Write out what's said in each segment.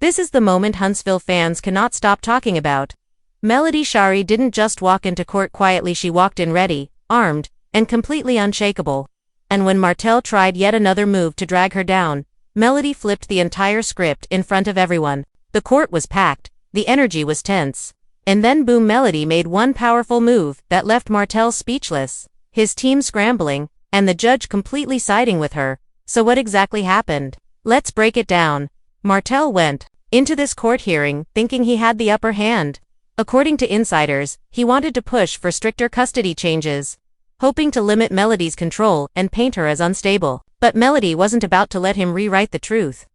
This is the moment Huntsville fans cannot stop talking about. Melody Shari didn't just walk into court quietly, she walked in ready, armed, and completely unshakable. And when Martell tried yet another move to drag her down, Melody flipped the entire script in front of everyone. The court was packed, the energy was tense. And then boom, Melody made one powerful move that left Martell speechless, his team scrambling, and the judge completely siding with her. So what exactly happened? Let's break it down. Martell went into this court hearing thinking he had the upper hand. According to insiders, he wanted to push for stricter custody changes, hoping to limit Melody's control and paint her as unstable. But Melody wasn't about to let him rewrite the truth.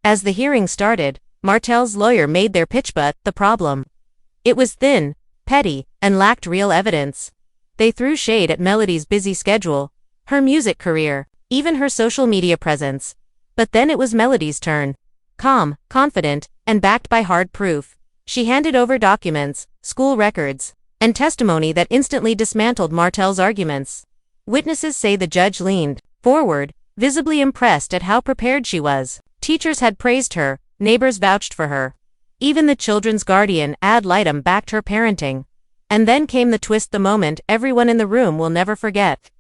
As the hearing started, Martell's lawyer made their pitch, but the problem. It was thin, petty, and lacked real evidence. They threw shade at Melody's busy schedule, her music career, even her social media presence. But then it was Melody's turn. Calm, confident, and backed by hard proof, she handed over documents, school records, and testimony that instantly dismantled Martell's arguments. Witnesses say the judge leaned forward, visibly impressed at how prepared she was. Teachers had praised her, neighbors vouched for her. Even the children's guardian, ad litem, backed her parenting. And then came the twist, the moment everyone in the room will never forget.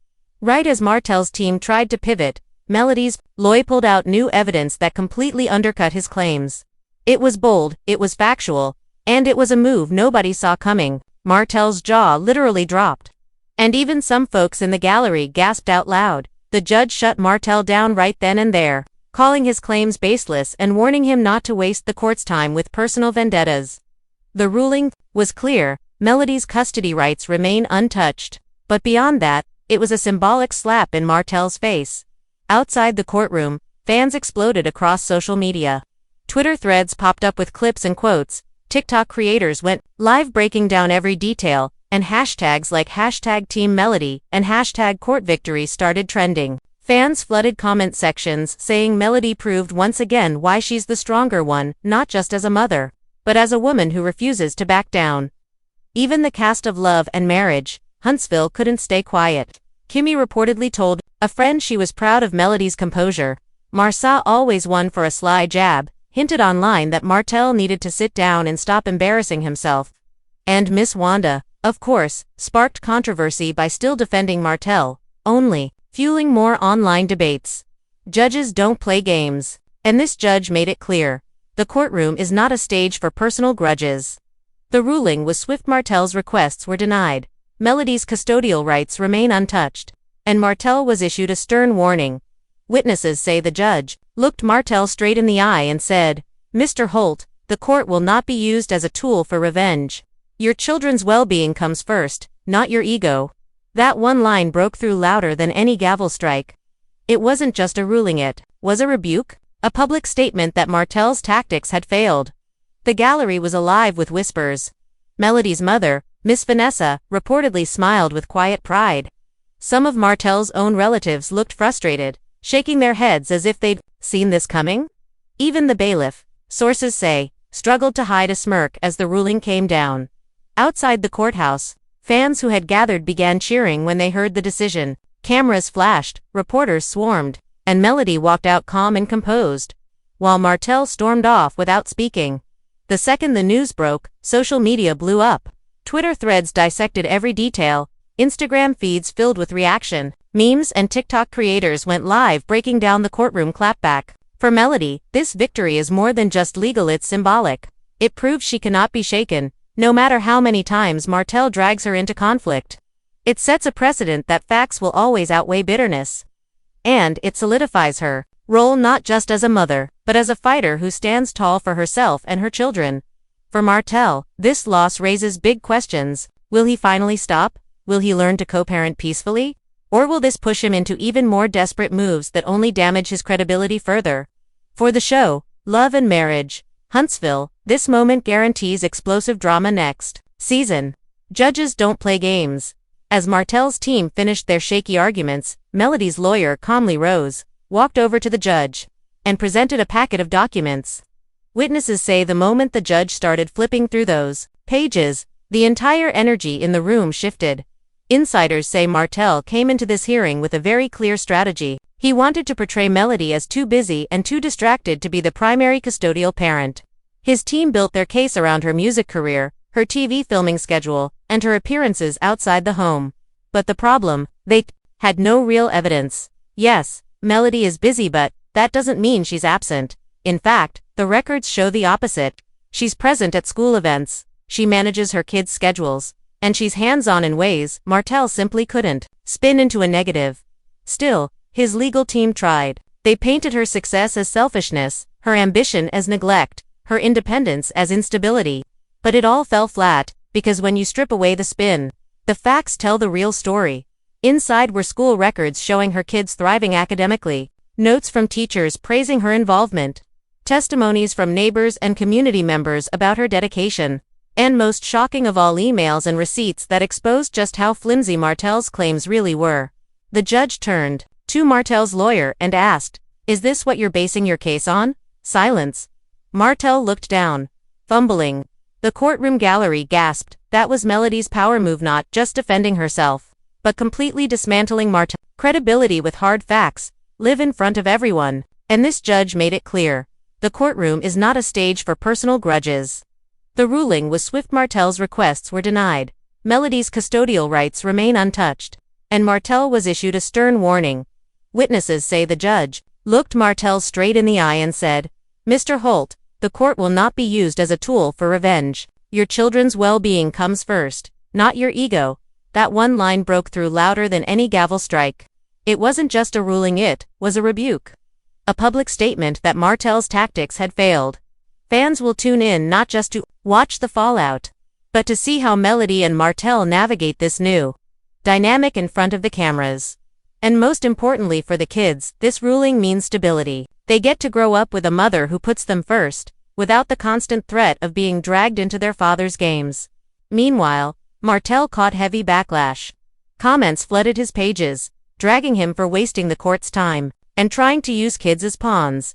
Right as Martell's team tried to pivot, Melody's lawyer pulled out new evidence that completely undercut his claims. It was bold, it was factual, and it was a move nobody saw coming. Martell's jaw literally dropped. And even some folks in the gallery gasped out loud. The judge shut Martell down right then and there, calling his claims baseless and warning him not to waste the court's time with personal vendettas. The ruling was clear: Melody's custody rights remain untouched. But beyond that, it was a symbolic slap in Martell's face. Outside the courtroom, fans exploded across social media. Twitter threads popped up with clips and quotes, TikTok creators went live breaking down every detail, and hashtags like #TeamMelody and #CourtVictory started trending. Fans flooded comment sections saying Melody proved once again why she's the stronger one, not just as a mother, but as a woman who refuses to back down. Even the cast of Love and Marriage, Huntsville, couldn't stay quiet. Kimmy reportedly told a friend she was proud of Melody's composure. Marsa, always one for a sly jab, hinted online that Martell needed to sit down and stop embarrassing himself. And Miss Wanda, of course, sparked controversy by still defending Martell, only fueling more online debates. Judges don't play games. And this judge made it clear. The courtroom is not a stage for personal grudges. The ruling was swift. Martell's requests were denied. Melody's custodial rights remain untouched. And Martell was issued a stern warning. Witnesses say the judge looked Martell straight in the eye and said, "Mr. Holt, the court will not be used as a tool for revenge. Your children's well-being comes first, not your ego." That one line broke through louder than any gavel strike. It wasn't just a ruling, it was a rebuke, a public statement that Martell's tactics had failed. The gallery was alive with whispers. Melody's mother, Miss Vanessa, reportedly smiled with quiet pride. Some of Martell's own relatives looked frustrated, shaking their heads as if they'd seen this coming. Even the bailiff, sources say, struggled to hide a smirk as the ruling came down. Outside the courthouse, fans who had gathered began cheering when they heard the decision. Cameras flashed, reporters swarmed, and Melody walked out calm and composed, while Martell stormed off without speaking. The second the news broke, social media blew up. Twitter threads dissected every detail, Instagram feeds filled with reaction, memes, and TikTok creators went live breaking down the courtroom clapback. For Melody, this victory is more than just legal, it's symbolic. It proves she cannot be shaken, no matter how many times Martell drags her into conflict. It sets a precedent that facts will always outweigh bitterness. And it solidifies her role not just as a mother, but as a fighter who stands tall for herself and her children. For Martell, this loss raises big questions. Will he finally stop? Will he learn to co-parent peacefully? Or will this push him into even more desperate moves that only damage his credibility further? For the show, Love and Marriage, Huntsville, this moment guarantees explosive drama next season. Judges don't play games. As Martell's team finished their shaky arguments, Melody's lawyer calmly rose, walked over to the judge, and presented a packet of documents. Witnesses say the moment the judge started flipping through those pages, the entire energy in the room shifted. Insiders say Martell came into this hearing with a very clear strategy. He wanted to portray Melody as too busy and too distracted to be the primary custodial parent. His team built their case around her music career, her TV filming schedule, and her appearances outside the home. But the problem, they had no real evidence. Yes, Melody is busy, but that doesn't mean she's absent. In fact, the records show the opposite. She's present at school events, she manages her kids' schedules, and she's hands-on in ways Martell simply couldn't spin into a negative. Still, his legal team tried. They painted her success as selfishness, her ambition as neglect, her independence as instability. But it all fell flat, because when you strip away the spin, the facts tell the real story. Inside were school records showing her kids thriving academically, notes from teachers praising her involvement, testimonies from neighbors and community members about her dedication, and most shocking of all, emails and receipts that exposed just how flimsy Martell's claims really were. The judge turned to Martell's lawyer and asked, "Is this what you're basing your case on?" Silence. Martell looked down, fumbling. The courtroom gallery gasped. That was Melody's power move, not just defending herself, but completely dismantling Martell's credibility with hard facts, live in front of everyone. And this judge made it clear. The courtroom is not a stage for personal grudges. The ruling was swift. Martell's requests were denied. Melody's custodial rights remain untouched. And Martell was issued a stern warning. Witnesses say the judge looked Martell straight in the eye and said, "Mr. Holt, the court will not be used as a tool for revenge. Your children's well-being comes first, not your ego." That one line broke through louder than any gavel strike. It wasn't just a ruling, it was a rebuke. A public statement that Martell's tactics had failed. Fans will tune in not just to watch the fallout, but to see how Melody and Martell navigate this new dynamic in front of the cameras. And most importantly for the kids, this ruling means stability. They get to grow up with a mother who puts them first, without the constant threat of being dragged into their father's games. Meanwhile, Martell caught heavy backlash. Comments flooded his pages, dragging him for wasting the court's time, and trying to use kids as pawns.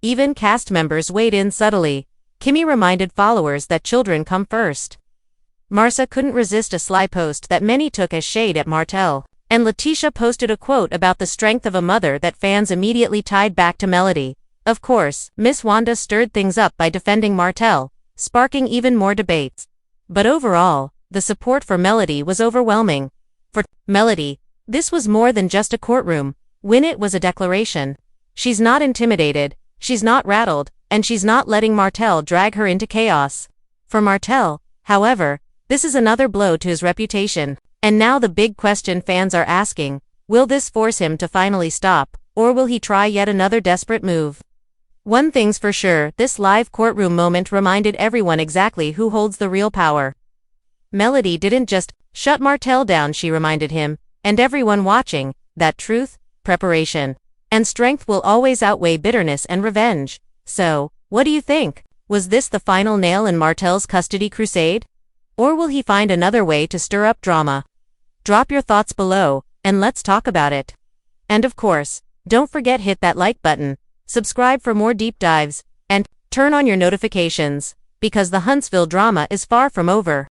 Even cast members weighed in subtly. Kimmy reminded followers that children come first. Marcia couldn't resist a sly post that many took as shade at Martell. And Letitia posted a quote about the strength of a mother that fans immediately tied back to Melody. Of course, Miss Wanda stirred things up by defending Martell, sparking even more debates. But overall, the support for Melody was overwhelming. For Melody, this was more than just a courtroom win, it was a declaration. She's not intimidated, she's not rattled, and she's not letting Martell drag her into chaos. For Martell, however, this is another blow to his reputation. And now the big question fans are asking, will this force him to finally stop, or will he try yet another desperate move? One thing's for sure, this live courtroom moment reminded everyone exactly who holds the real power. Melody didn't just shut Martell down, she reminded him, and everyone watching, that truth, preparation, and strength will always outweigh bitterness and revenge. So, what do you think? Was this the final nail in Martell's custody crusade? Or will he find another way to stir up drama? Drop your thoughts below, and let's talk about it. And of course, don't forget hit that like button, subscribe for more deep dives, and turn on your notifications, because the Huntsville drama is far from over.